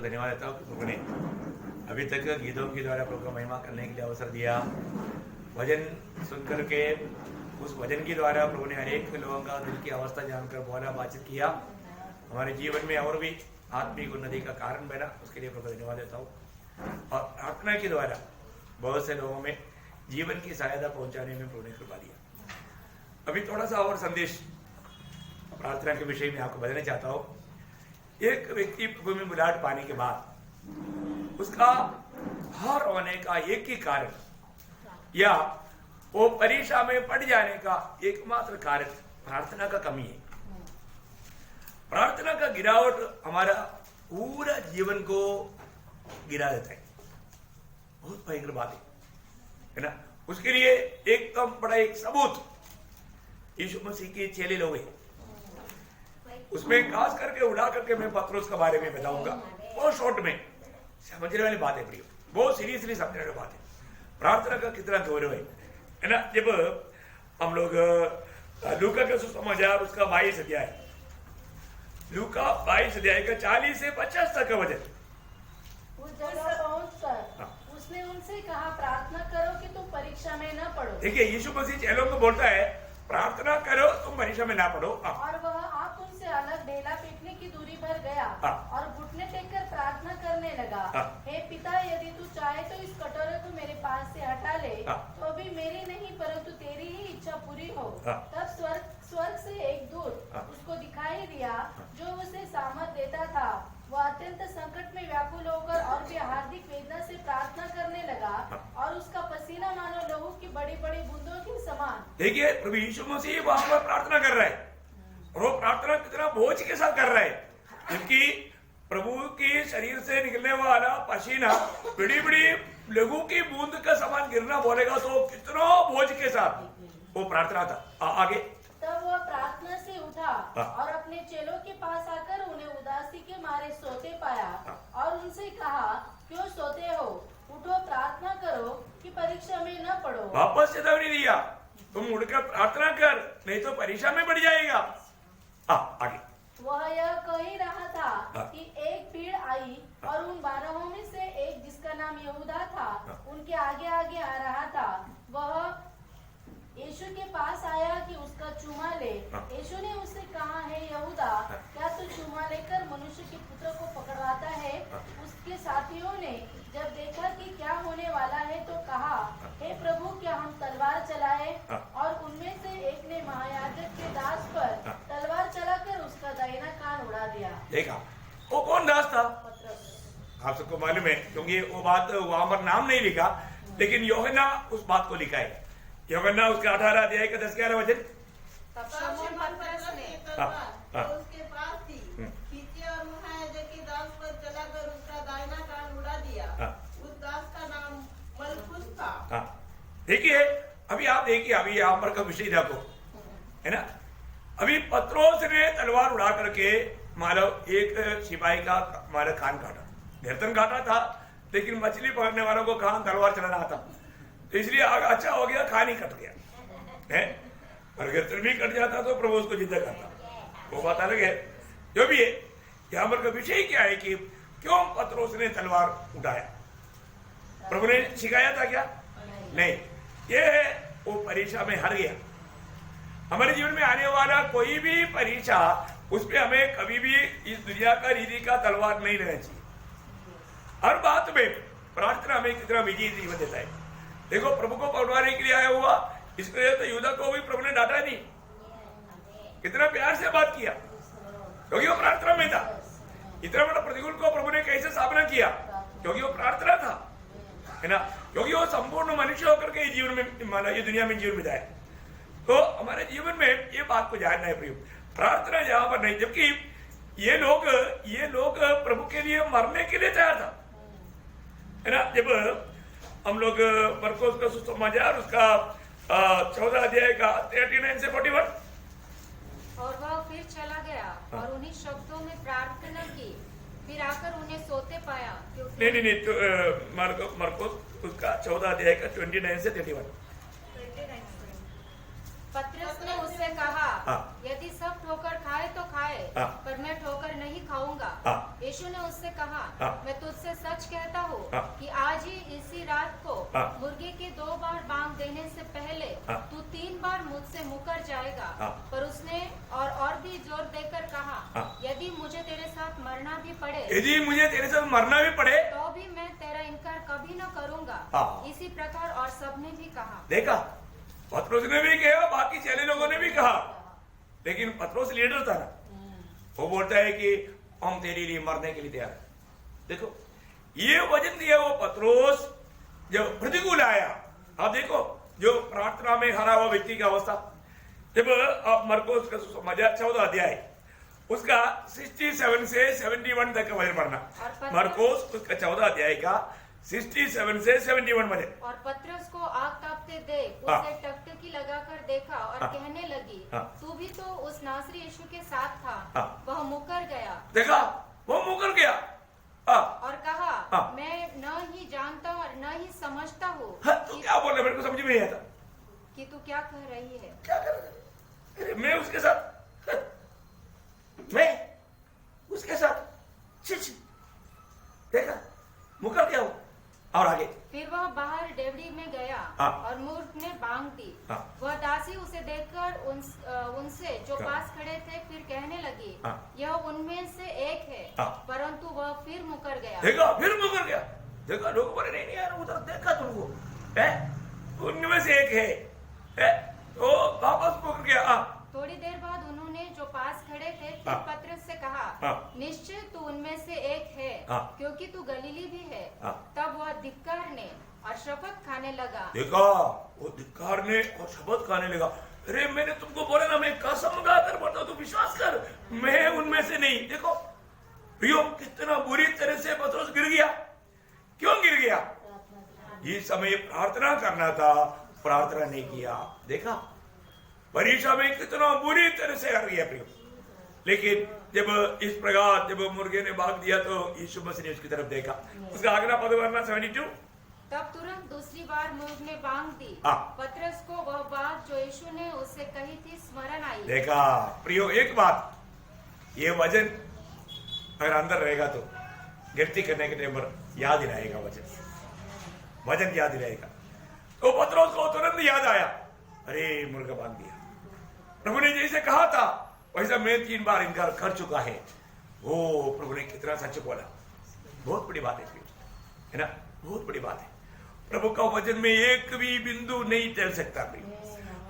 को धन्यवाद देता हूँ कि प्रभु ने अभी तक गीतों के द्वारा प्रभु का महिमा करने के लिए अवसर दिया। भजन सुनकर के उस भजन के द्वारा प्रभु ने अनेक लोगों का दिल की अवस्था जानकर बोला, बातचीत किया, हमारे जीवन में और भी आत्मिक उन्नति का कारण बना। उसके लिए प्रभु को धन्यवाद देता हूँ। और प्रार्थना के द्वारा बहुत से लोगों में जीवन की सहायता पहुंचाने में प्रभु ने कृपा दिया। अभी थोड़ा सा और संदेश प्रार्थना के विषय में आपको बताना चाहता हूँ। एक व्यक्ति प्रभु में बुलाहट पाने के बाद उसका हार होने का एक ही कारण या वो परीक्षा में पड़ जाने का एकमात्र कारण प्रार्थना का कमी है। प्रार्थना का गिरावट हमारा पूरा जीवन को गिरा देता है। बहुत भयंकर बात है ना। उसके लिए एकदम बड़ा एक सबूत यीशु मसीह के चेले लोग हैं। उसमें खास करके उड़ा करके मैं पत्रोस के बारे में बताऊंगा, बहुत शॉर्ट में समझने वाली बात है प्रियो, बहुत सीरियसली समझने वाली बात है। प्रार्थना का कितना गौरव है ना। जब हम लोग लूका का सुसमाचार उसका 22 अध्याय, लूका 22 अध्याय का 40 से 50 तक का वचन। उस जगह पहुंचकर उसने उनसे कहा, प्रार्थना करो कि तुम परीक्षा में न पड़ो। देखिए यीशु मसीह चेलों को बोलता है प्रार्थना करो तुम परीक्षा में ना पड़ो। और वह आप उनसे अलग ढेला पीटने की दूरी पर गया और घुटने टेककर प्रार्थना करने लगा, हे पिता, यदि तू चाहे तो इस कटोरे को मेरे पास से हटा ले, तो अभी मेरी नहीं परंतु तेरी ही इच्छा पूरी हो। तब स्वर्ग से एक दूत उसको दिखाई दिया जो उसे सामर्थ देता था। वह अत्यंत संकट में व्याकुल होकर और भी हार्दिक वेदना से प्रार्थना करने लगा और उसका पसीना मानो लहू की बड़ी बड़ी बूंदों के समान। देखिए प्रभु यीशु मसीह वहां पर प्रार्थना कर रहा है और वो प्रार्थना कितना बोझ के साथ कर रहा है, क्योंकि प्रभु के शरीर से निकलने वाला पसीना बड़ी बड़ी लहू की बूंद का समान गिरना बोलेगा तो कितना बोझ के साथ वो प्रार्थना था। आगे तब वह प्रार्थना से उठा और अपने चेलों के पास आकर उन्हें उदासी के मारे सोते पाया और उनसे कहा, क्यों सोते हो? उठो, प्रार्थना करो कि परीक्षा में न पड़ो। वापस चेतावनी दिया, तुम उठकर प्रार्थना कर नहीं तो परीक्षा में पड़ जाएगा। आगे वह यह कह ही रहा था कि एक भीड़ आई और उन 12 में से एक जिसका नाम यहूदा था उनके आगे आगे आ रहा था। वह यीशु के पास आया कि उसका चूमा ले। यीशु ने उससे कहा, हे यहूदा, क्या तू चूमा लेकर मनुष्य के पुत्र को पकड़वाता है? उसके साथियों ने जब देखा कि क्या होने वाला है तो कहा, हे प्रभु, क्या हम तलवार चलाए? और उनमें से एक ने महायाजक के दास पर तलवार चलाकर उसका दाहिना कान उड़ा दिया। देखा वो कौन दास था? आप सबको मालूम है, क्योंकि वो बात वहां पर नाम नहीं लिखा, लेकिन यूहन्ना उस बात को लिखा है। यूहन्ना उसका 18 अध्याय का 10-11 वचन। तब शमौन पतरस ने तलवार उसके पास थी खींची और महायाजक के दास पर चलाकर उसका दाहिना कान उड़ा दिया। उस दास का नाम मलखुस था। देखिए अभी आप देखिए, अभी यहाँ पर का विषय देखो है ना। अभी पत्रोस ने तलवार उड़ा करके मानो एक सिपाही का मारा कान काटा, गर्दन काटा था, लेकिन मछली पकड़ने वालों को कहाँ तलवार चलाना आता, तो इसलिए अच्छा हो गया, खान ही कट गया है। और गर्दन भी कट जाता तो प्रभु उसको जिंदा करता, वो बात अलग है। जो भी है, यहाँ पर का विषय क्या है कि क्यों पत्रोस ने तलवार उठाया? प्रभु ने सिखाया था क्या? नहीं, ये वो परीक्षा में हार गया। हमारे जीवन में आने वाला कोई भी परीक्षा, उसपे हमें कभी भी इस दुनिया का रीति का तलवार नहीं लेना चाहिए। हर बात में प्रार्थना हमें कितना विजयी जीवन देता है। देखो प्रभु को पकड़वाने के लिए आया हुआ, इसके लिए तो यूदा को भी प्रभु ने डांटा नहीं, कितना प्यार से बात किया, क्योंकि वो प्रार्थना में था। इतना बड़ा प्रतिकूल को प्रभु ने कैसे सामना किया? क्योंकि वो प्रार्थना था, है ना। क्योंकि वो संपूर्ण मनुष्य होकर के जीवन में माना, ये दुनिया में जीवन बिताया। तो हमारे जीवन में ये बात को जानना है प्रिय, प्रार्थना यहाँ पर नहीं, जबकि ये लोग प्रभु के लिए मरने के लिए तैयार था, है ना। जब हम लोग मरकुस का सुसमाचार उसका 14 अध्याय का 39 से 41। और वह फिर चला गया और उन्हीं शब्दों में प्रार्थना की, फिर आकर उन्हें सोते पाया। नहीं, तो मरकुस उसका 14 अध्याय का 29 से 31। पतरस ने उससे कहा, यदि सब ठोकर खाए तो खाए, हाँ। पर मैं ठोकर नहीं खाऊंगा। हाँ। यीशु ने उससे कहा, हाँ। मैं तुझसे सच कहता हूँ हाँ। कि आज ही इसी रात को हाँ। मुर्गे के 2 बार बांग देने से पहले हाँ। तू 3 बार मुझसे मुकर जाएगा। हाँ। पर उसने और भी जोर देकर कहा, हाँ। यदि मुझे तेरे साथ मरना भी पड़े यदि मुझे तेरे साथ मरना भी पड़े, तो भी मैं तेरा इनकार कभी न करूंगा। हाँ। इसी प्रकार और सबने भी कहा। देखा, पत्रोस ने भी कहा, बाकी चेले लोगों ने भी कहा, लेकिन पत्रोस लीडर था ना, वो बोलता है कि हम तेरे लिए मरने के लिए तैयार हैं। देखो, ये वचन दिया वो पत्रोस जब प्रतिकूल आया। आप देखो, जो प्रार्थना में हरा हुआ व्यक्ति की अवस्था, जब आप मरकोस का 14 अध्याय उसका 67 से 71 तक का वचन पढ़ना। मरकोस उसका 14 अध्याय का 67 से 71 वचन। और पतरस को आग तापते देख हाँ। उसे टकटकी लगाकर देखा और हाँ। कहने लगी, हाँ। तू भी तो उस नासरी यीशु के साथ था। हाँ। वह मुकर गया। देखा, वो मुकर गया। हाँ, और कहा, हाँ। मैं न ही जानता और न ही समझता हूँ हाँ, तू क्या बोल रहा है, मेरे को समझ में नहीं आता। कि तू क्या कह रही है। क्या कर रहे थे? अरे मैं उसके साथ, मैं उसके साथ, छी, देखा, मुकर गया वो। और आगे फिर वह बाहर डेवड़ी में गया हाँ। और मूर्ख ने बांग दी। हाँ। वह दासी उसे देखकर उनसे जो हाँ। पास खड़े थे फिर कहने लगी, हाँ। यह उनमें से एक है। हाँ। परंतु वह फिर मुकर गया। देखा, फिर मुकर गया। देखा, लोग बोले नहीं यार, उधर देखा तुमको, है उनमें से एक है, तो वापस मुकर गया। हाँ। थोड़ी देर बाद उन्होंने जो पास खड़े थे फिर हाँ। पतरस से कहा, हाँ। निश्चय तू उनमें से एक है, हाँ। क्योंकि तू गलीली भी है। हाँ। तब वह धिक्कारने और शपथ खाने लगा। देखा, वो धिक्कारने और शपथ खाने लगा, अरे मैंने तुमको बोला ना, मैं कसम खाकर बोलता हूं, तू विश्वास कर, मैं उनमें से नहीं। देखो प्रियो, कितना बुरी तरह से पत्रोस गिर गया। क्यों गिर गया? ये समय प्रार्थना करना था, प्रार्थना नहीं किया। देखा, परीक्षा में कितना बुरी तरह से हार गया प्रियो। लेकिन जब इस प्रकार जब मुर्गे ने भाग दिया तो यीशु मसीह ने उसकी तरफ देखा। उसका अगला पद वर्णना 72। तब तुरंत दूसरी बार मूर्ख ने बांग दी। हाँ। पतरस को वह बात जो यीशु ने उससे कही थी स्मरण आई। देखा प्रियो, एक बात, ये वजन अगर अंदर रहेगा तो गिनती करने के टाइम पर याद ही रहेगा, वजन याद ही रहेगा। तो पत्रोस को तुरंत याद आया, अरे मुर्गा बांध दिया, प्रभु ने जैसे कहा था वैसा मैं 3 बार इनकार कर चुका है। वो प्रभु ने कितना सच बोला। बहुत बड़ी बात है ना, बहुत बड़ी बात है। प्रभु का वचन में एक भी बिंदु नहीं टल सकता।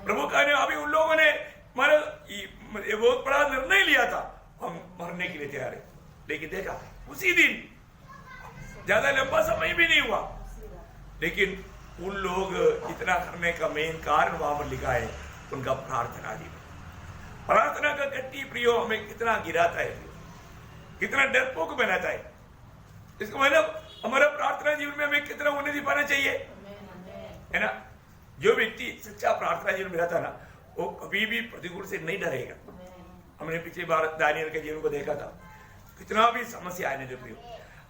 प्रभु का ने अभी उन लोगों ने बहुत बड़ा निर्णय लिया था, हम मरने के लिए तैयार है। लेकिन देखा, उसी दिन, ज्यादा लंबा समय भी नहीं हुआ, लेकिन उन लोग इतना करने का मेन कारण वहां पर लिखा है, उनका प्रार्थना जीवन। प्रार्थना का गट्टी प्रियो हमें कितना गिराता है, कितना डरपोक बनाता है। इसका मतलब हमारा प्रार्थना जीवन में हमें कितना उन्नति पाना चाहिए, है ना। जो व्यक्ति सच्चा प्रार्थना जीवन में रहता है ना, वो कभी भी प्रतिकूल से नहीं डरेगा। हमने पिछली बार दानियल के जीवन को देखा था, कितना भी समस्या आने दो,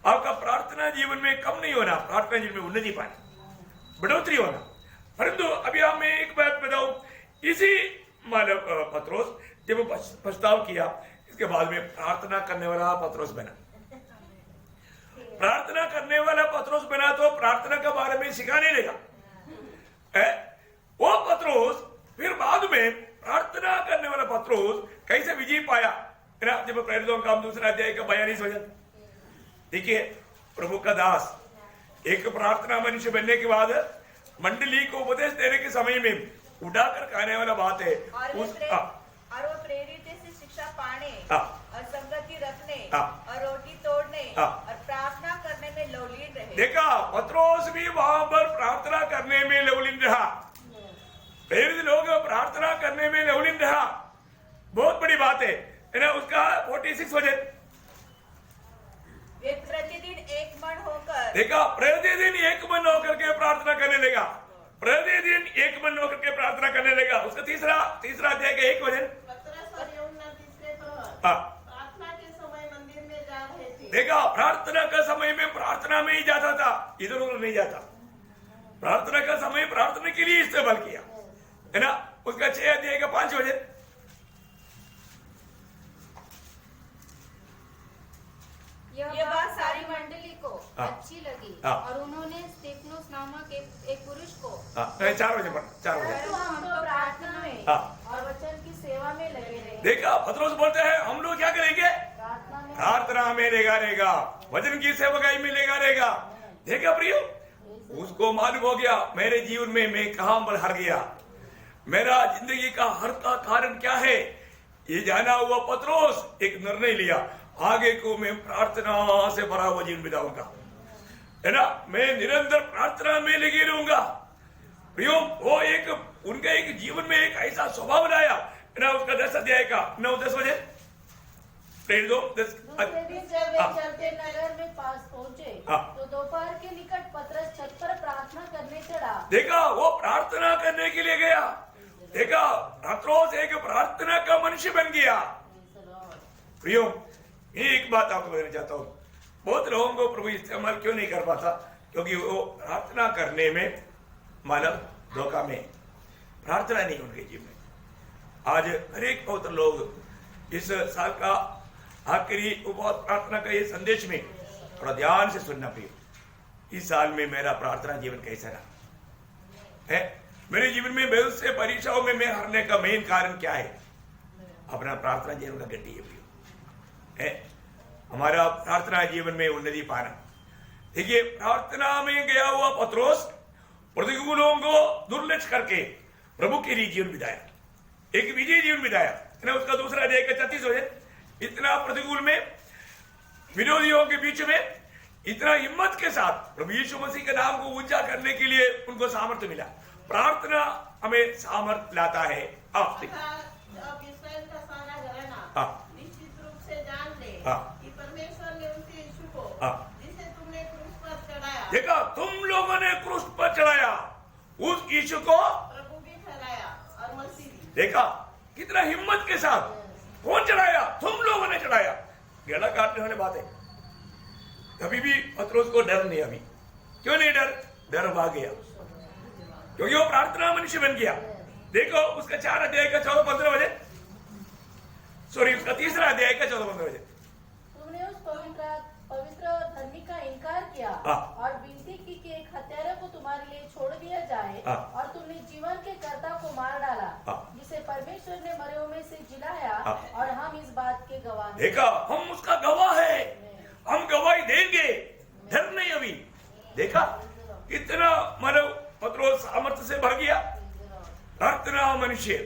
आपका प्रार्थना जीवन में कम नहीं होना, प्रार्थना जीवन में उन्नति पाना, बढ़ोतरी होना। परंतु अभी आप मैं एक बात बताऊं, इसी मानव पत्रोस जब पछताव किया, इसके बाद में प्रार्थना करने वाला पत्रोस बना। प्रार्थना करने वाला पत्रोस बना तो प्रार्थना के बारे में सिखाने लगा। वो पत्रोस फिर बाद में प्रार्थना करने वाला पत्रोस कैसे विजय पाया, है ना। जब प्रेरितों का 2 अध्याय का 42 वचन देखिए, प्रभु का दास एक प्रार्थना मनुष्य बनने के बाद मंडली को उपदेश देने के समय में उड़ाकर कहने वाला बात है, और वो प्रेरित से शिक्षा पाने और संगति रखने और रोटी तोड़ने और प्रार्थना करने में लवलीन रहे। देखा, पत्रोस भी वहां पर प्रार्थना करने में लवलीन रहा। प्रेरित लोग प्रार्थना करने में लवलीन रहा, बहुत बड़ी बात है ना। उसका 46 वचन, वे प्रतिदिन एक मन होकर, देखा, प्रतिदिन एक मन होकर के प्रार्थना करने लगा, प्रतिदिन एक मन होकर के प्रार्थना करने लगा। उसका तीसरा अध्याय का 1 वचन, पतरस और यूहन्ना तीसरे पहर प्रार्थना के समय मंदिर में जा रहे थे। देखा, प्रार्थना का समय में प्रार्थना में ही जाता था, इधर उधर नहीं जाता। प्रार्थना का समय प्रार्थना के लिए इस्तेमाल किया, है ना। उसका 6 अध्याय का 5 वचन, यह बात सारी मंडली को हाँ। अच्छी लगी हाँ। और उन्होंने स्तिफनुस नामक एक पुरुष को 4 बजे पढ़, 4 बजे। परंतु हम तो प्रार्थना में हाँ। और वचन की सेवा में लगे रहे। देखा, पतरस बोलते हैं हम लोग क्या करेंगे? प्रार्थना में प्रार्थना में लगा रहेगा, वचन की सेवकाई में लगा रहेगा। देखा प्रियो, उसको मालूम हो गया मेरे जीवन में मैं कहां पर हार गया, मेरा जिंदगी का हर का कारण क्या है। ये जाना हुआ पतरस एक निर्णय लिया, आगे को मैं प्रार्थना से भरा हुआ जीवन बिताऊंगा, है ना, मैं निरंतर प्रार्थना में लगे रहूंगा। प्रियो, वो एक उनका एक जीवन में एक ऐसा स्वभाव बनाया, है ना। उसका 10 अध्याय का 9-10 बजे प्रेर दो 10। दूसरे दिन जब वे चलते नगर में पास पहुंचे हाँ। तो दोपहर के निकट पतरस छत पर प्रार्थना करने चढ़ा। देखा, वो प्रार्थना करने के लिए गया। देखा, पतरस एक प्रार्थना का मनुष्य बन गया। प्रियो, एक बात आपको बताना चाहता हूँ, बहुत लोगों को प्रभु इस्तेमाल क्यों नहीं कर पाता, क्योंकि वो प्रार्थना करने में मानव धोखा में, प्रार्थना नहीं उनके जीवन में। आज हर एक पवित्र लोग इस साल का आखिरी उपवास प्रार्थना का ये संदेश में थोड़ा ध्यान से सुनना प्रियो। इस साल में मेरा प्रार्थना जीवन कैसा रहा है? मेरे जीवन में बहुत से परीक्षाओं में मैं हारने का मेन कारण क्या है? अपना प्रार्थना जीवन का गति है प्रियो, है हमारा प्रार्थना जीवन में उन्नति पाना। देखिए, प्रार्थना में गया हुआ पतरस प्रतिकूलों को दुर्लक्ष्य करके प्रभु के लिए जीवन बिताया, एक विजय जीवन बिताया, है ना। उसका दूसरा अध्याय का 34 हो जाए, इतना प्रतिकूल में, विरोधियों के बीच में इतना हिम्मत के साथ प्रभु यीशु मसीह के नाम को ऊंचा करने के लिए उनको सामर्थ्य मिला। प्रार्थना हमें सामर्थ्य लाता है। आप अब इस्राएल का सारा घराना हाँ। निश्चित रूप से जान ले हाँ। कि परमेश्वर ने उस यीशु को हाँ। जिसे तुमने क्रूस पर चढ़ाया, देखा, तुम लोगों ने क्रूस पर चढ़ाया, उस यीशु को प्रभु भी ठहराया और मसीह भी। देखा, कितना हिम्मत के साथ। कौन चढ़ाया? तुम लोगों ने चढ़ाया। गला काटने वाली बात है। कभी भी पतरस को डर नहीं। अभी क्यों नहीं डर भाग गया, क्योंकि वो प्रार्थना मनुष्य बन गया। देखो, उसका 4 अध्याय का 14-15 बजे, सॉरी, उसका 3रा अध्याय का 14-15 बजे। तुमने उस पवित्र धर्मी का इनकार किया हाँ। और विनती की कि एक हत्यारे को तुम्हारे लिए छोड़ दिया जाए, हाँ। और तुमने जीवन के कर्ता को मार डाला, हाँ। जिसे परमेश्वर ने मरे में से जिलाया, हाँ। और हम इस बात के गवाह हैं। देखा, हम उसका गवाह है, हम गवाही देंगे, डर नहीं अभी। देखा, कितना मानव पतरस सामर्थ्य से भर गया। प्रार्थना मनुष्य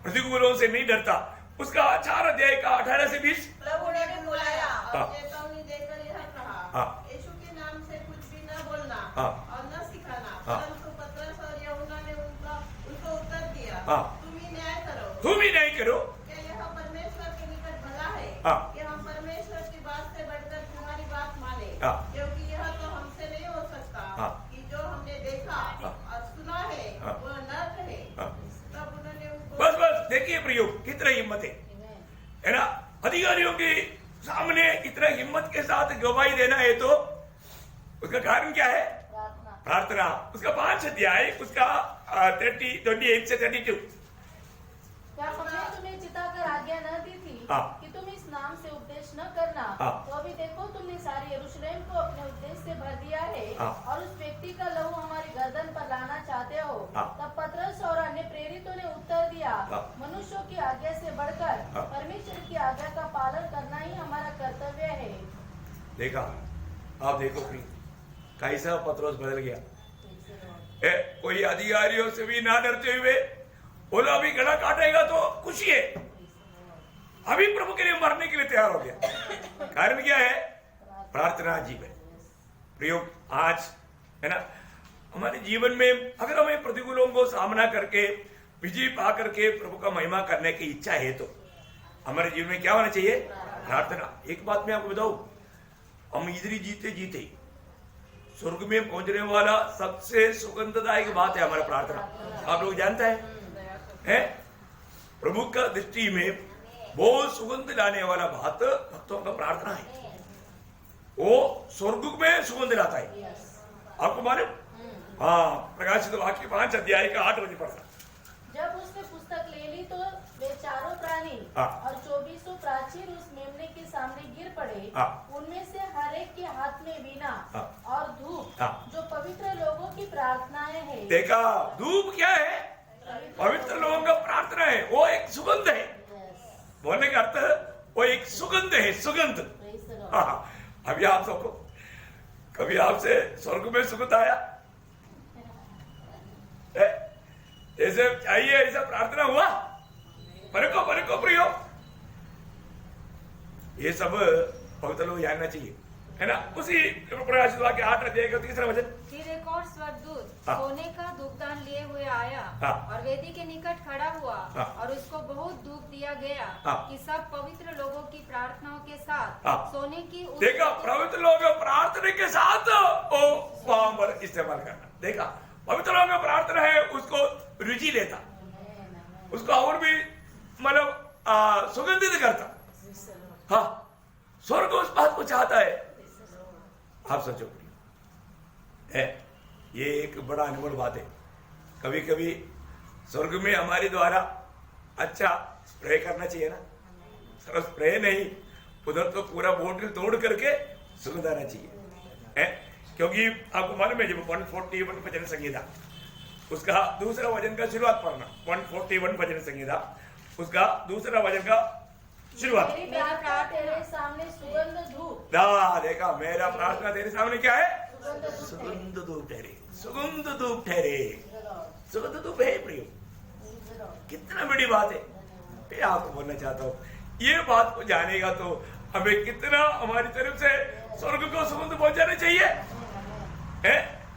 प्रतिकूलों से नहीं डरता। उसका 4 अध्याय का 18 से 20। प्रभु ने भी बुलाया हाँ। और चेतावनी देकर यह कहा, हाँ। यीशु के नाम से कुछ भी न बोलना हाँ। और न सिखाना। हाँ। परंतु पतरस और यूहन्ना ने उनको उत्तर दिया, हाँ। तुम ही न्याय करो। तुम ही नहीं करो। क्या यह परमेश्वर के निकट भला है हाँ। कि हम परमेश्वर की बात से बढ़कर तुम्हारी बात माने? हाँ। क्योंकि यह तो हमसे नहीं हो सकता हाँ। कि जो हमने देखा हाँ। और सुना है हाँ। वह न कहे। हाँ। तब उन्होंने उनको बस देखिए प्रियो, कितना हिम्मत है ना। अधिकारियों के सामने इतना हिम्मत के साथ गवाही देना है, तो उसका कारण क्या है? प्रार्थना। प्रार्थना। उसका 5 अध्याय, उसका 28 से 32। क्या हमने तुम्हें चिताकर आज्ञा न दी थी हाँ। कि तुम इस नाम से उपदेश न करना? हाँ। तो अभी देखो, तुमने सारे यरूशलेम को अपने उपदेश से भर दिया है, हाँ। और उस व्यक्ति का लहू हमारी गर्दन पर लाना चाहते हो। हाँ। तब पतरस और अन्य प्रेरितों ने उत्तर दिया, हाँ। मनुष्यों की आज्ञा से बढ़कर हाँ। परमेश्वर की आज्ञा का पालन करना ही हमारा कर्तव्य है। देखा, आप देखो प्रिय, कैसा पतरस बदल गया। कोई अधिकारियों से भी ना डरते हुए बोला अभी गला काटेगा तो खुशी है, अभी प्रभु के लिए मरने के लिए तैयार हो गया। कारण क्या है? प्रार्थना जीवन। प्रयोग आज, है ना, हमारे जीवन में अगर हमें प्रतिकूलों को सामना करके विजय पा करके प्रभु का महिमा करने की इच्छा है, तो हमारे जीवन में क्या होना चाहिए? प्रार्थना। एक बात मैं आपको बताऊं, हम इधर जीते जीते स्वर्ग में पहुंचने वाला सबसे सुगंधदायक बात है हमारा प्रार्थना। आप लोग जानता है प्रभु का दृष्टि में बहुत सुगंध लाने वाला बात भक्तों का प्रार्थना है। वो स्वर्ग में सुगंध लाता है, आपको मालूम? हाँ, प्रकाशित वाक्य 5 अध्याय का 8 बजे पढ़ा। जब उसने पुस्तक ले ली तो वे चारों प्राणी हाँ। और 24 प्राचीर उस मेमने के सामने गिर पड़े। हाँ। उनमें से एक के हाथ में वीणा हाँ। और धूप हाँ। जो पवित्र लोगों की प्रार्थनाएं हैं। देखा, धूप क्या है? पवित्र लोगों का प्रार्थना है, वो एक सुगंध है। बोलने का अर्थ वो एक सुगंध है, सुगंध। हाँ, अभी आप सबको कभी आपसे स्वर्ग में सुगंध आया? ऐसे चाहिए, ऐसा प्रार्थना हुआ? परे को प्रियो, ये सब पवित्र लोग जानना चाहिए, है ना? उसी प्रकाशित वाक्य 8 अध्याय का 3रा वचन। फिर एक और स्वर्गदूत हाँ। सोने का धूपदान लिए हुए आया हाँ। और वेदी के निकट खड़ा हुआ हाँ। और उसको बहुत धूप दिया गया हाँ। कि सब पवित्र लोगों की प्रार्थनाओं के साथ हाँ। सोने की उस देखा, पवित्र लोग प्रार्थना के साथ वो वहां पर इस्तेमाल करना। देखा, पवित्र लोगों का प्रार्थना है, उसको रुचि लेता, उसको और भी मतलब सुगंधित करता। हाँ, स्वर्ग उस बात को चाहता है। आप सोचो है, ये एक बड़ा अनमोल बात है। कभी कभी स्वर्ग में हमारे द्वारा अच्छा स्प्रे करना चाहिए ना, सिर्फ स्प्रे नहीं, उधर तो पूरा बोतल तोड़ करके सुगंध आना चाहिए, है? क्योंकि आपको मालूम है, जब 141 भजन संगीता उसका दूसरा वचन का शुरुआत पढ़ना, 141 भजन संगीता उसका दूसरा वचन का शुरुआत। मेरी प्रार्थना तेरे सामने सुगंध धूप। देखा, मेरा प्रार्थना तेरे सामने क्या है? सुगंध धूप ठहरे, सुगंध धूप ठहरे, सुगंध धूप है प्रियो। कितना बड़ी बात है, मैं आपको बोलना चाहता हूँ। ये बात को जानेगा तो हमें कितना हमारी तरफ से स्वर्ग को सुगंध पहुंचाना चाहिए, है?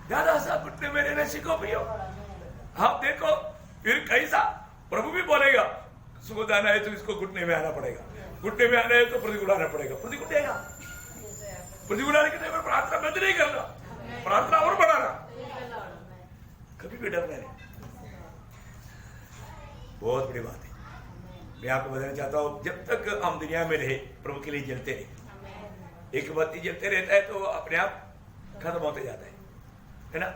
ज्यादा सा घुटने में रहना सीखो प्रियो। आप देखो, फिर कैसा प्रभु भी बोलेगा, सुगंध आना है तो इसको घुटने में आना पड़ेगा, घुटने में आना है तो प्रतिकूल आना पड़ेगा, प्रतिकूल आएगा। प्रतिकूल आने के टाइम में प्रार्थना बंद नहीं करना, प्रार्थना और बढ़ाना, कभी भी डरना नहीं। बहुत बड़ी बात है। मैं आपको बताना चाहता हूँ, जब तक हम दुनिया में रहे, प्रभु के लिए जलते रहे। एक बत्ती जलते रहता है तो अपने आप खत्म होते जाता है ना?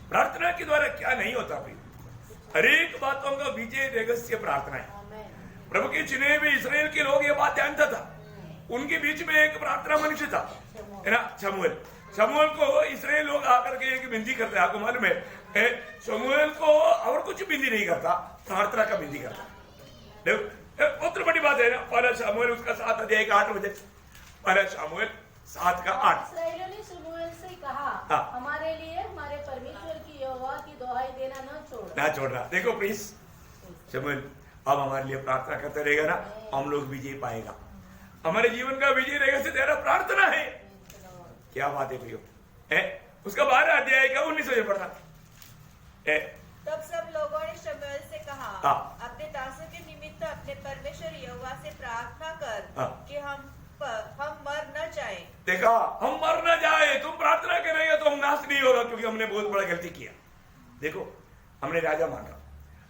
प्रार्थना के द्वारा क्या नहीं होता भाई? हर एक बातों का विजय रहस्य प्रार्थना है। प्रभु के चुने हुए इस्राएल के लोग ये बात जानता था। उनके बीच में एक प्रार्थना मनुष्य था, है ना, शमूएल। शमूएल को इस्राएल लोग आकर के एक विनती करते हैं, आपको मालूम है? शमूएल को और कुछ विनती नहीं करता, प्रार्थना का विनती करता। देखो, बहुत बड़ी बात है ना। पहला शमूएल उसका 7 अध्याय का 8 वचन, पहला शमूएल 7 का 8। इस्राएलियों ने शमूएल से कहा, हाँ। हमारे लिए हमारे परमेश्वर की यहोवा की दुहाई देना न छोड़ना। देखो प्लीज, शमूएल अब हमारे लिए प्रार्थना करते रहेगा ना, हम लोग विजय पाएगा। हमारे जीवन का विजय रहेगा से तेरा प्रार्थना है। क्या बात है प्रियो, है? उसका 12 अध्याय का 19 वचन पढ़ना है। तब सब लोगों ने शमूएल से कहा, हाँ। अपने दासों के निमित्त अपने परमेश्वर यहोवा से प्रार्थना कर हाँ। कि हम मर न जाएं। देखा, हम मर न जाए। तुम प्रार्थना करेगा तो हम नाश नहीं होगा, क्योंकि हमने बहुत बड़ा गलती किया। देखो, हमने राजा मांगा,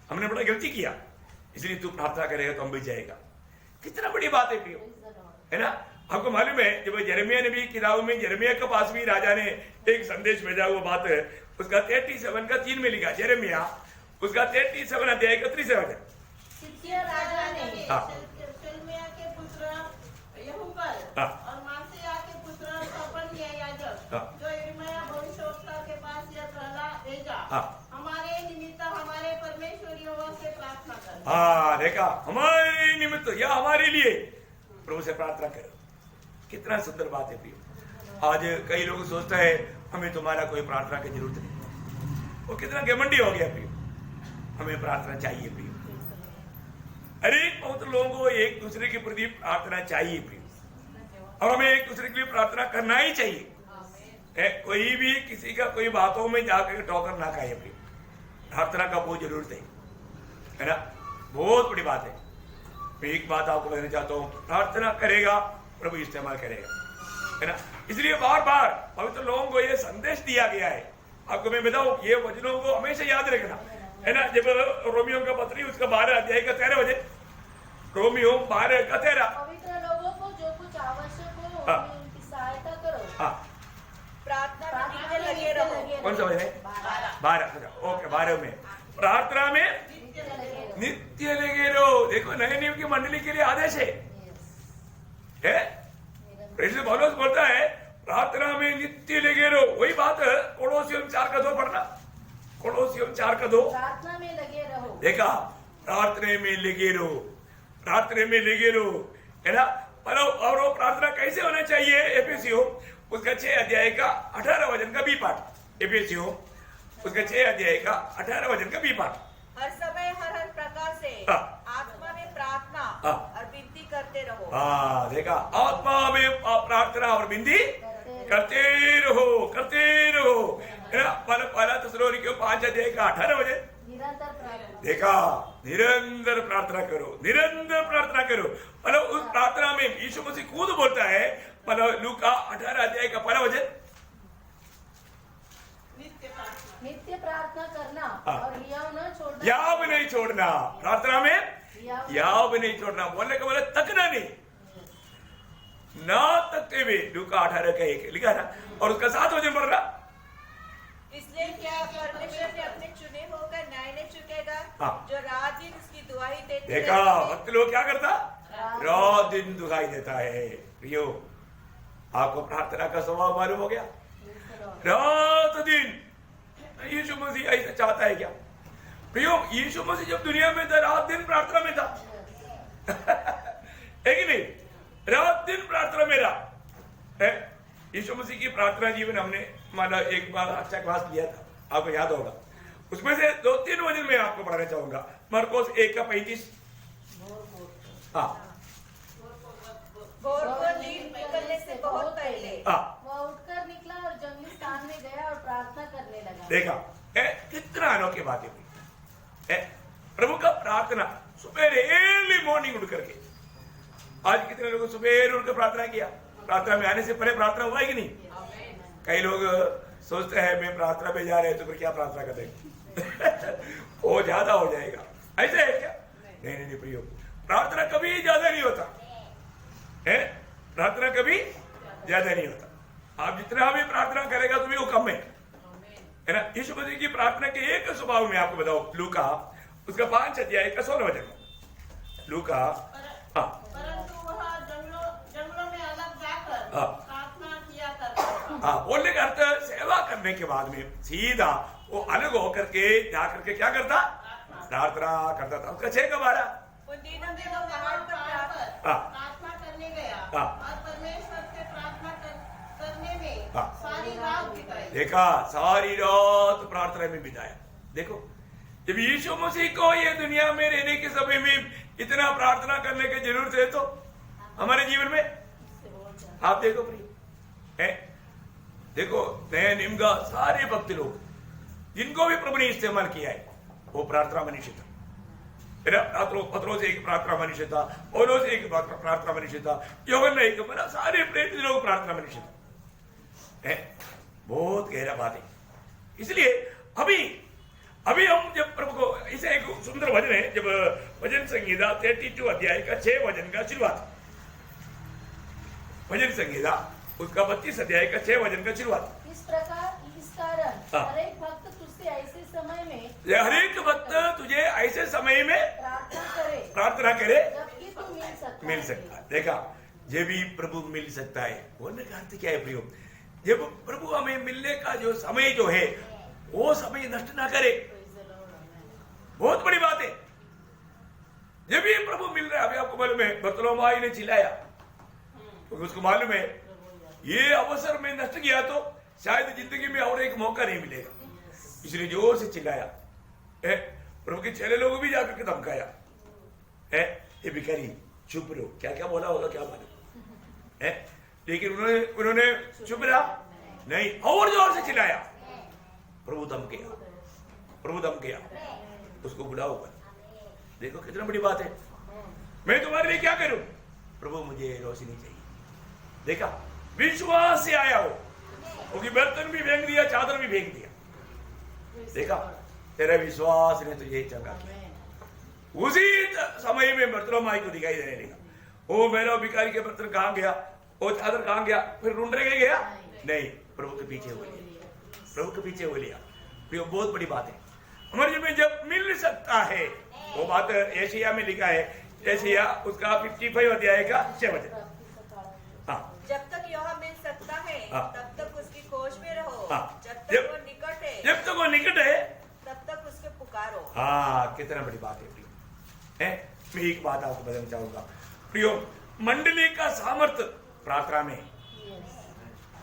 हमने बड़ा गलती किया, इसलिए तू प्रार्थना करेगा तो हम भी जाएगा। कितना बड़ी बात है प्रियो, है ना? आपको मालूम है, जब यिर्मयाह नबी की किताब में यिर्मयाह के पास भी राजा ने एक संदेश भेजा, हुआ बात है उसका 37 का 3 में लिखा। यिर्मयाह उसका 37 अध्याय का 3 वचन। सिदकिय्याह राजा ने हाँ। शिलमिया के पुत्र यहूबल हाँ। और मासेयाह के पुत्र सपन्याह याजक, हाँ। जो यिर्मयाह भविष्यवक्ता के पास यह कहला भेजा, हाँ। हमारे निमित्त हमारे परमेश्वर यहोवा से प्रार्थना कर। हाँ, देखा, हमारे निमित्त या हमारे लिए प्रभु से प्रार्थना करो। कितना सुंदर बात है प्रियो। आज कई लोग सोचते हैं हमें तुम्हारा कोई प्रार्थना की जरूरत नहीं। वो कितना घमंडी हो गया प्रियो। हमें प्रार्थना चाहिए प्रियो। हर एक बहुत लोगों को एक दूसरे के प्रति प्रार्थना चाहिए प्रियो, और हमें एक दूसरे के लिए प्रार्थना करना ही चाहिए। कोई भी किसी का कोई बातों में जाकर टोकर ना खाए प्रियो। प्रार्थना का बहुत जरूरत है ना? बहुत बड़ी बात है। मैं एक बात आपको कहना चाहता हूँ, प्रार्थना करेगा प्रभु इस्तेमाल करेगा, है ना? इसलिए बार बार पवित्र लोगों को यह संदेश दिया गया है। आपको मैं बताऊं, ये वचनों को हमेशा याद रखना, है ना? जब रोमियो का पत्री उसका 12 अध्याय का 13 वचन, रोमियो 12 का 13। पवित्र लोगों को जो कुछ आवश्यक हो हाँ। उनमें उनकी सहायता करो। हाँ, प्रार्थना में लगे रहो। कौन सा वचन है? 12। ओके, 12 में प्रार्थना में नित्य लगे रहो। देखो, नए नियम की मंडली के लिए आदेश है। पौलुस बोलता है प्रार्थना में नित्य लगे रहो। वही बात है, कोलोसियम 4:2 पढ़ना, कोलोसियम 4:2। प्रार्थना में लगे रहो। देखा, प्रार्थना में लगे रहो, प्रार्थना में लगे रहो, है ना। और वो प्रार्थना कैसे होना चाहिए? एफिसियों उसका 6 अध्याय का 18 वचन का बी पाठ। एफिसियों उसका 6 अध्याय का 18 वचन का बी पाठ। हर समय हर प्रकार से आत्मा में प्रार्थना और विनती करते रहो। हाँ, देखा, आत्मा में प्रार्थना और विनती करते रहो, करते रहो, है ना। पहला थिस्सलुनीकियों 5 अध्याय का 18 वचन। निरंतर प्रार्थना। देखा, निरंतर प्रार्थना करो, निरंतर प्रार्थना करो। मतलब उस प्रार्थना में यीशु मसीह खुद बोलता है, मतलब लूका 18 अध्याय का 1 वचन, नित्य प्रार्थना करना और हियाव न छोड़ना। याव नहीं छोड़ना, प्रार्थना में याव नहीं छोड़ना। बोलने का मतलब तकना नहीं, ना तकते हुए। लूका 18 का 1 लिखा ना, और उसका 7 वचन पढ़ रहा। इसलिए क्या परमेश्वर ने अपने चुने होकर न्याय नहीं चुकेगा, जो रात दिन उसकी दुहाई देते देखा, रहते हैं। भक्त लोग क्या करता? रात दिन दुहाई देता है। प्रियो, आपको प्रार्थना का स्वभाव मालूम हो गया? रात दिन यीशु मसीह ऐसा चाहता है क्या? प्रियो, यीशु मसीह जब दुनिया में था, रात दिन प्रार्थना में था। है कि नहीं? रात दिन प्रार्थना में रहा है। यीशु मसीह की प्रार्थना जीवन हमने माना एक बार अच्छा क्लास लिया था, आपको याद होगा। उसमें से 2-3 वचन मैं आपको पढ़ाना चाहूंगा। मरकोस 1 का 35। हाँ, भोर को नींद निकलने से बहुत पहले वह उठकर निकला और जंगली स्थान में गया और प्रार्थना करने लगा। देखा, कितना अनोखी बातें हुई। प्रभु का प्रार्थना सुबह अर्ली मॉर्निंग उठ करके। आज कितने लोगों सुबह उठकर प्रार्थना किया? प्रार्थना में आने से पहले प्रार्थना हुआ है कि नहीं? कई लोग सोचते हैं मैं प्रार्थना में जा रहे हैं तो फिर क्या प्रार्थना करेंगे? वो ज्यादा हो जाएगा, ऐसे है क्या? नहीं नहीं नहीं प्रियो, प्रार्थना कभी ज्यादा नहीं होता है। प्रार्थना कभी ज्यादा नहीं होता। आप जितना भी प्रार्थना करेगा तुम्हें वो कम है ना। यीशु मसीह की प्रार्थना के एक स्वभाव में आपको बताओ, लूका उसका 5 अध्याय का 16 वचन। लूका, परंतु वह जंगलों में अलग जाकर प्रार्थना किया करता था। बोलने का अर्थ सेवा करने के बाद में सीधा वो अलग होकर के जाकर के क्या करता? प्रार्थना करता था। उसका 6 का 12। उन दिनों में वो पहाड़ पर प्रार्थना करने गया और परमेश्वर से प्रार्थना करने में सारी रात बिताई। देखा, सारी रात प्रार्थना में बिताया। देखो, जब यीशु मसीह को ये दुनिया में रहने के समय में इतना प्रार्थना करने की जरूरत है, तो हमारे जीवन में आप देखो प्रिय है। देखो, नया नियम का सारे भक्त लोग जिनको भी प्रभु ने इस्तेमाल किया है वो प्रार्थना मनुष्य था। पत्रोस एक प्रार्थना मनुष्य था, पौलुस एक प्रार्थना मनुष्य था, यूहन्ना एक, सारे प्रेरित लोग प्रार्थना मनुष्य था। बहुत गहरा बात है। इसलिए अभी हम जब प्रभु को, इसे एक सुंदर भजन है, जब भजन संगीता 32 अध्याय का 6 वचन का शुरुआत। भजन संगीता उसका 32 अध्याय का 6 वचन का शुरुआत। इस कारण हर एक भक्त तुझसे ऐसे समय में, हरेक भक्त तुझे ऐसे समय में प्रार्थना करे जबकि तू मिल सकता है। देखा, जब भी प्रभु मिल सकता है, बोलने का अर्थ क्या है प्रियो? जब प्रभु हमें मिलने का जो समय जो है वो समय नष्ट ना करे, बहुत बड़ी बात है। जब भी प्रभु मिल रहा है, अभी आपको मालूम है बरतुलोमाई ने चिल्लाया, क्योंकि उसको मालूम है ये अवसर में नष्ट किया तो शायद जिंदगी में और एक मौका नहीं मिलेगा, इसलिए जोर से चिल्लाया। प्रभु के चेले लोग भी जाकर के धमकाया, ये भिखारी चुप रहो। क्या क्या बोला होगा क्या मालूम है, लेकिन उन्होंने चुप रहा नहीं, और जोर से चिल्लाया। प्रभु दम गया, उसको बुलाओ। देखो कितना बड़ी बात है, मैं तुम्हारे लिए क्या करूं? प्रभु मुझे रोशनी चाहिए। देखा, विश्वास से आया हो, क्योंकि बर्तन भी फेंक दिया, चादर भी फेंक दिया। देखा, तेरा विश्वास ने तुझे चंगा किया। उसी समय में बर्तुलोमाई को दिखाई देने लगा, ओ मेरा भिखारी के बर्तन कहां गया, वो चादर कहां गया? फिर ढूंढने गया नहीं, प्रभु के पीछे हो लिया, प्रभु के पीछे हो लिया। ये बहुत बड़ी बात है हमारे जीवन में, जब मिल सकता है। वो बात एशिया में लिखा है, एशिया उसका 55 अध्याय का 6 वचन। जब तक यह मिल सकता है तब तक उसकी खोज में रहो। हाँ। जब तक वो निकट है जब तक वो निकट है तब तक उसके पुकारो। हाँ, कितना बड़ी बात है प्रियो। मैं एक बात आपको बताना चाहूंगा प्रियो, मंडली का सामर्थ्य प्रार्थना में है।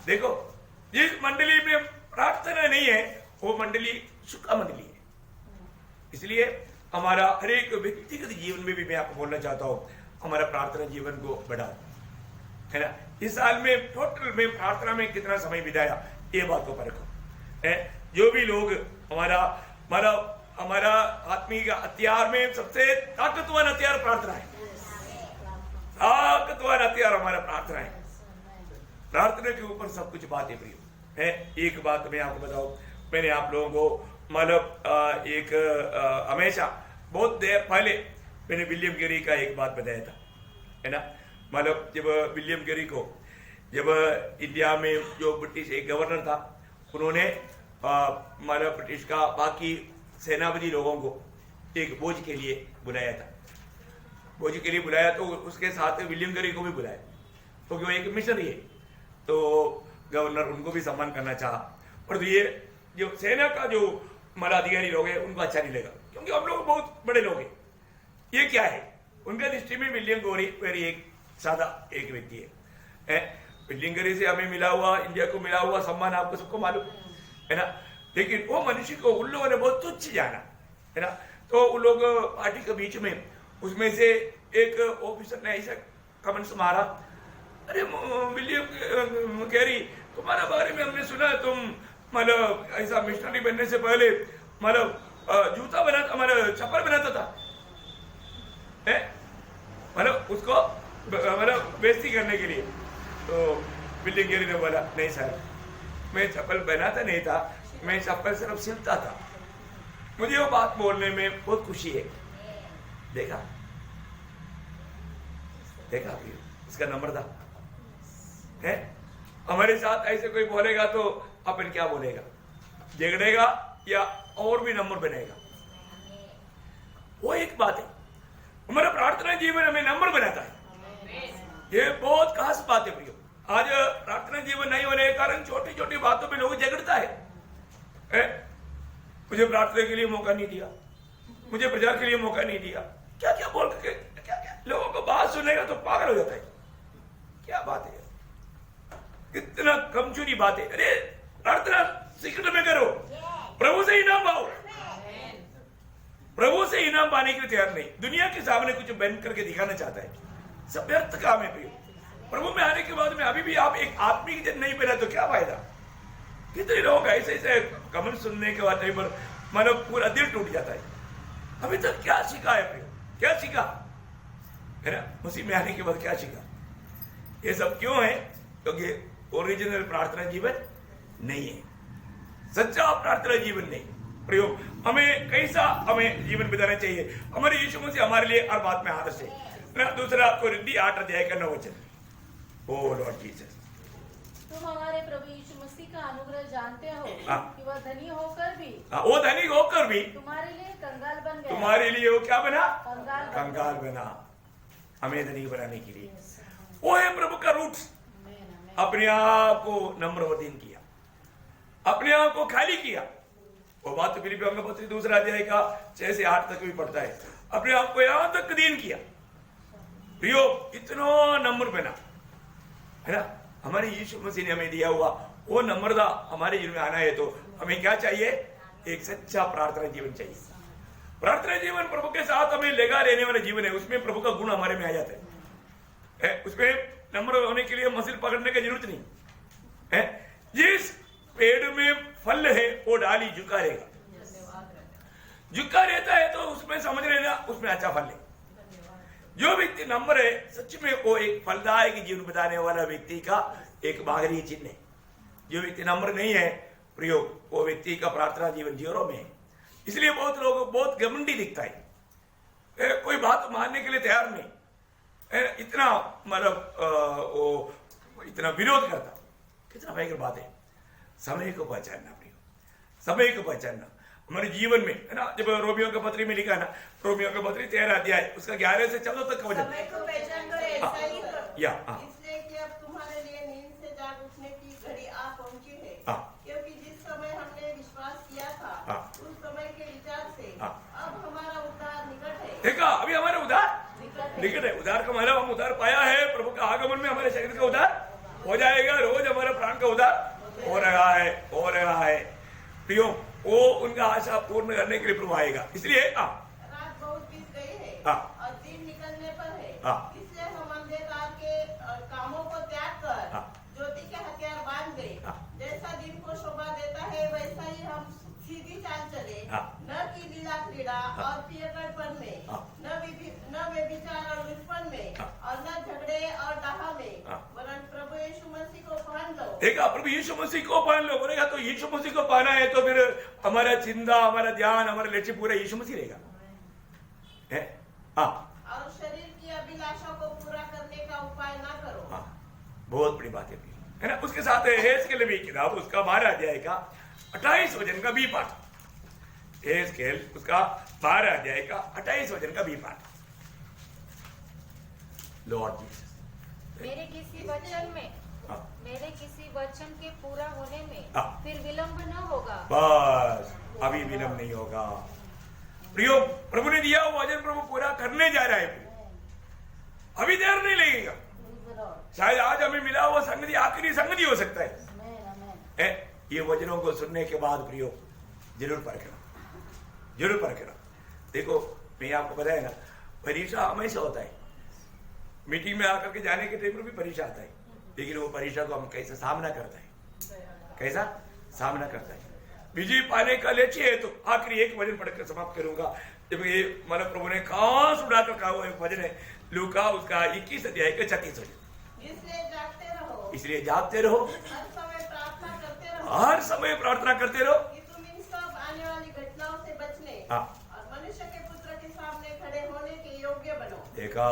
देखो, जिस मंडली में प्रार्थना नहीं है वो मंडली सुखा मंडली है। इसलिए हमारा हर एक व्यक्तिगत जीवन में भी मैं आपको बोलना चाहता हूँ, हमारा प्रार्थना जीवन को बढ़ाओ, है ना। इस साल में टोटल में प्रार्थना में कितना समय बिताया, ये बात को परखो। जो भी लोग हमारा आत्मिक हथियार में सबसे ताकतवर हथियार प्रार्थना है। ताकतवर हथियार हमारा प्रार्थना है। प्रार्थना के ऊपर सब कुछ बात है प्रियो है। एक बात मैं आपको बताऊं, मैंने आप लोगों को हमेशा बहुत देर पहले मैंने विलियम कैरी का एक बात बताया था, है ना। जब विलियम कैरी को जब इंडिया में जो ब्रिटिश एक गवर्नर था, उन्होंने ब्रिटिश का बाकी सेनापति लोगों को एक भोज के लिए बुलाया था। भोज के लिए बुलाया तो उसके साथ विलियम कैरी को भी बुलाया, क्योंकि वो एक मिशनरी है, तो गवर्नर उनको भी सम्मान करना चाहा। और ये जो सेना का जो हमारा अधिकारी लोग हैं उनको अच्छा नहीं लगा, क्योंकि हम लोग बहुत बड़े लोग हैं। ये क्या है, उनका दृष्टि में विलियम कैरी एक सादा एक व्यक्ति है। विलियम कैरी से हमें मिला हुआ, इंडिया को मिला हुआ सम्मान आपको सबको मालूम है ना। लेकिन वो मनुष्य को उन लोगों ने बहुत तुच्छ जाना, है ना। तो उन लोग पार्टी के बीच में उसमें से एक ऑफिसर ने ऐसा कमेंट्स मारा, अरे विलियम कैरी, तुम्हारा बारे में हमने सुना तुम ऐसा मिशनरी बनने से पहले जूता बनाता, चप्पल बनाता था, उसको बेइज्जती करने के लिए। तो विलियम कैरी ने बोला, नहीं सर, मैं चप्पल बनाता नहीं था, मैं चप्पल सिर्फ सिलता था। मुझे वो बात बोलने में बहुत खुशी है। देखा इसका नंबर था है। हमारे साथ ऐसे कोई बोलेगा तो अपन क्या बोलेगा, झगड़ेगा या और भी नंबर बनेगा। वो एक बात है, हमारा प्रार्थना जीवन हमें नंबर बनाता है। ये बहुत खास बात है प्रियो। आज प्रार्थना जीवन नहीं होने के कारण छोटी छोटी बातों पे लोग झगड़ता है। मुझे प्रार्थना के लिए मौका नहीं दिया, मुझे प्रचार के लिए मौका नहीं दिया, क्या क्या बोल के क्या लोगों को बात सुनेगा तो पागल हो जाता है। क्या बात है, कितना कमजोरी बात है। अरे प्रार्थना सीक्रेट में करो, प्रभु से इनाम पाओ। प्रभु से इनाम पाने के लिए तैयार नहीं, दुनिया के सामने कुछ बन करके दिखाना चाहता है, सब व्यर्थ काम है प्रियो। प्रभु में आने के बाद में अभी भी आप एक आत्मिक जन नहीं मिला तो क्या फायदा। कितने लोग ऐसे ऐसे कमेंट सुनने के बाद पर पूरा दिल टूट जाता है। अभी तक क्या सीखा है प्रियो, क्या सीखा है ना, उसी में आने के बाद क्या सीखा। ये सब क्यों है, क्योंकि ओरिजिनल प्रार्थना जीवन नहीं है, सच्चा प्रार्थना जीवन नहीं। प्रयोग हमें कैसा हमें जीवन बिताना चाहिए, हमारे यीशु मसीह हमारे लिए हर बात में आदर्श है। दूसरा कोरिन्थी 8 अध्याय का 9 वचन, ओ लॉर्ड जीसस, तुम हमारे प्रभु यीशु मसीह का अनुग्रह जानते हो कि वह धनी होकर भी, वो धनी होकर भी तुम्हारे लिए कंगाल बन गया। तुम्हारे लिए वो क्या बना, कंगाल बना, हमें धनी बनाने के लिए। वो है प्रभु का रूट, अपने आप को नम्रवदीन किया, अपने आप को खाली किया। वो बात तो फिलिप्पियों का पत्री 2 अध्याय का 6 से 8 तक भी पढ़ता है। अपने आप को यहां तक दीन किया प्रियो, इतना नम्र बना, है ना। हमारे यीशु मसीह ने हमें दिया हुआ वो नम्रता हमारे जीवन में आना है तो हमें क्या चाहिए, एक सच्चा प्रार्थना जीवन चाहिए। प्रार्थना जीवन प्रभु के साथ हमें लगा रहने वाला जीवन है, उसमें प्रभु का गुण हमारे में आ जाता है। उसमें नम्र होने के लिए मसिल पकड़ने की जरूरत नहीं है। जिस पेड़ में फल है वो डाली झुका रहेगा, झुका रहता है तो उसमें समझ लेना उसमें अच्छा फल है। जो व्यक्ति नम्र है सच में वो एक फलदायक जीवन बिताने वाला व्यक्ति का एक बाहरी चिन्ह है। जो व्यक्ति नम्र नहीं है प्रियो, वो व्यक्ति का प्रार्थना जीवन जीरो में है। इसलिए बहुत लोग बहुत घमंडी दिखता है, कोई बात मानने के लिए तैयार नहीं, इतना वो इतना विरोध करता। कितना भयंकर बात है। समय को पहचानना प्रियो, समय को पहचानना हमारे जीवन में, है ना। जब रोमियो के पत्री में लिखा है ना, रोमियो के पत्री 13 अध्याय उसका 11 से 14 तक का वचन, समय को पहचान कर ऐसा ही करो, या इसलिए कि अब तुम्हारे लिए नींद से जाग उठने की घड़ी ठीक है, उद्धार का मतलब हम उद्धार पाया है, प्रभु का आगमन में हमारे शरीर का उद्धार हो जाएगा, रोज हमारे प्राण का उद्धार हो रहा है। प्रियो, वो उनका आशा पूर्ण करने के लिए प्रभु आएगा। इसलिए रात बहुत बीत गई है और दिन निकलने पर है, इसलिए हम अंधकार के कामों को त्याग कर ज्योति के हथियार बांध दे। जैसा दिन को शोभा देता है वैसा ही हम सीधी चाल चले, न कि लीला क्रीड़ा और पियकड़पन में, न व्यभिचार और लुचपन में, और न झगड़े और डाहा में, वरन प्रभु यीशु मसीह को पहन लो। देखा, प्रभु यीशु मसीह को पहन लो बोलेगा, तो यीशु मसीह को पहना है तो फिर हमारा चिंता, हमारा ध्यान, हमारा लक्ष्य पूरा यीशु मसीह रहेगा। और शरीर की अभिलाषा को पूरा करने का उपाय ना करो। बहुत बड़ी बात है ना। उसके साथ हेस्केल भी किताब उसका 12 अध्याय का 28 वचन का बी पाठ, हेस्केल उसका 12 अध्याय का 28 वचन का बी पाठ। लॉर्ड जीसस, मेरे किसी वचन के पूरा होने में फिर विलंब न होगा। बस अभी विलंब नहीं होगा। प्रियो, प्रभु ने दिया वो वचन प्रभु पूरा करने जा रहा है, अभी देर नहीं लगेगा। शायद आज हमें मिला वो संगति आखिरी संगति हो सकता है। ये वचनों को सुनने के बाद प्रियो जरूर परखना। देखो, मैं आपको बताया ना, परीक्षा हमेशा होता है। मीटिंग में आकर के जाने के टाइम पर भी परीक्षा आता है, लेकिन वो परीक्षा को हम कैसे सामना करता है। विजय पाने का लक्ष्य है। तो आखिरी एक वचन पढ़कर समाप्त करूंगा। जब ये मतलब प्रभु ने कहां सुना तो कहा, वो वचन है लूका उसका 21 अध्याय का 36 वचन। इसलिए जागते रहो, हर समय प्रार्थना करते रहो कि तुम इन सब आने वाली घटनाओं से बचने और मनुष्य के पुत्र के सामने खड़े होने के योग्य बनो। देखा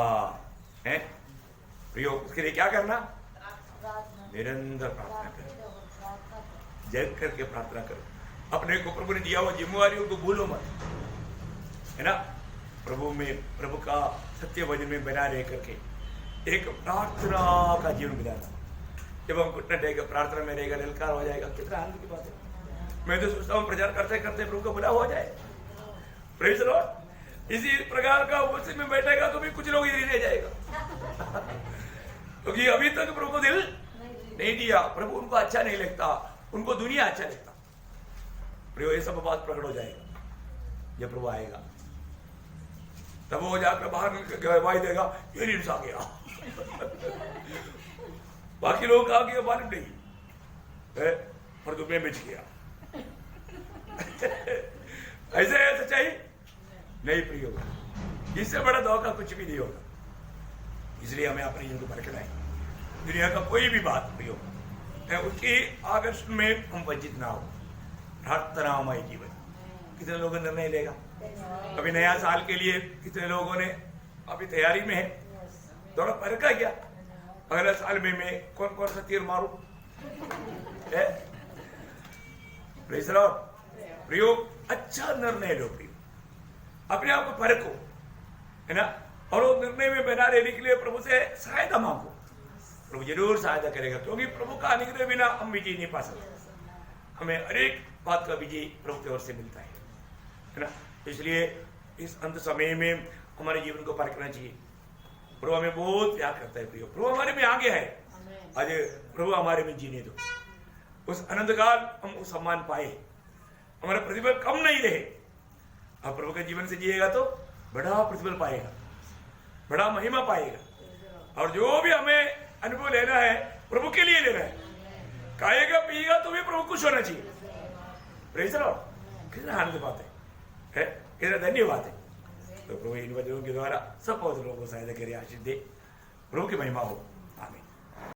है प्रियो, उसके लिए क्या करना? निरंतर प्रार्थना करो, जग करके प्रार्थना करो। अपने को प्रभु ने दिया हुआ जिम्मेवारियों को भूलो मत, है ना। प्रभु का सत्य वचन में बना रह करके एक प्रार्थना का जीवन बिताना। जब हम घुटने टेक प्रार्थना में रहेगा, ललकार हो जाएगा, कितना आनंद की बात है। मैं तो सोचता हूँ प्रचार करते करते प्रभु का बुला हो जाए। Praise the Lord. इसी प्रकार का उपस्थिति में बैठेगा तो भी कुछ लोग इधर ही रह जाएगा, क्योंकि अभी तक प्रभु को दिल नहीं दिया। प्रभु उनको अच्छा नहीं लगता, उनको दुनिया अच्छा लगता। प्रियो, ये सब बात प्रकट हो जाएगा जब प्रभु आएगा। तब वो जाकर बाहर गवाही देगा, ये न्यूज आ गया। बाकी लोग आ गए मालूम नहीं, पर तुम्हें मिच गया। ऐसे है सच्चाई नहीं प्रियो, इससे बड़ा धोखा कुछ भी नहीं होगा। इसलिए हमें अपने जीवन को परखना है। दुनिया का कोई भी बात प्रियो उसकी आकर्षण में हम वंचित ना हो। प्रार्थनामय जीवन। कितने लोगों ने निर्णय लेगा? अभी नया साल के लिए कितने लोगों ने अभी तैयारी में है? थोड़ा परखा क्या अगला साल में मैं कौन कौन सा तीर मारूं? प्रियो, अच्छा निर्णय लो प्रियो, अपने आप को परखो, है ना। और वो निर्णय में बना रहने के लिए प्रभु से सहायता मांगो। प्रभु जरूर सहायता करेगा, क्योंकि प्रभु का अनुग्रह बिना हम विजय नहीं पा सकते। हमें हर एक बात का विजय प्रभु की ओर से मिलता है ना। इसलिए इस अंत समय में हमारे जीवन को परखना चाहिए। प्रभु हमें बहुत प्यार करता है प्रियो। प्रभु हमारे में आगे है। आज प्रभु हमारे में जीने दो, उस अनंत काल हम उस सम्मान पाए, हमारा प्रतिफल कम नहीं रहे। अब प्रभु के जीवन से जिएगा तो बड़ा प्रतिफल पाएगा, बड़ा महिमा पाएगा। और जो भी हमें अनुभव लेना है प्रभु के लिए लेना है। खाएगा पिएगा तो भी प्रभु खुश होना चाहिए। Praise the Lord. कितना आनंद बात है, कितना धन्यवाद है। तो प्रभु इन वचनों के द्वारा सब पवित्र लोगों को सहायता करे, आशीष दे। प्रभु की महिमा हो।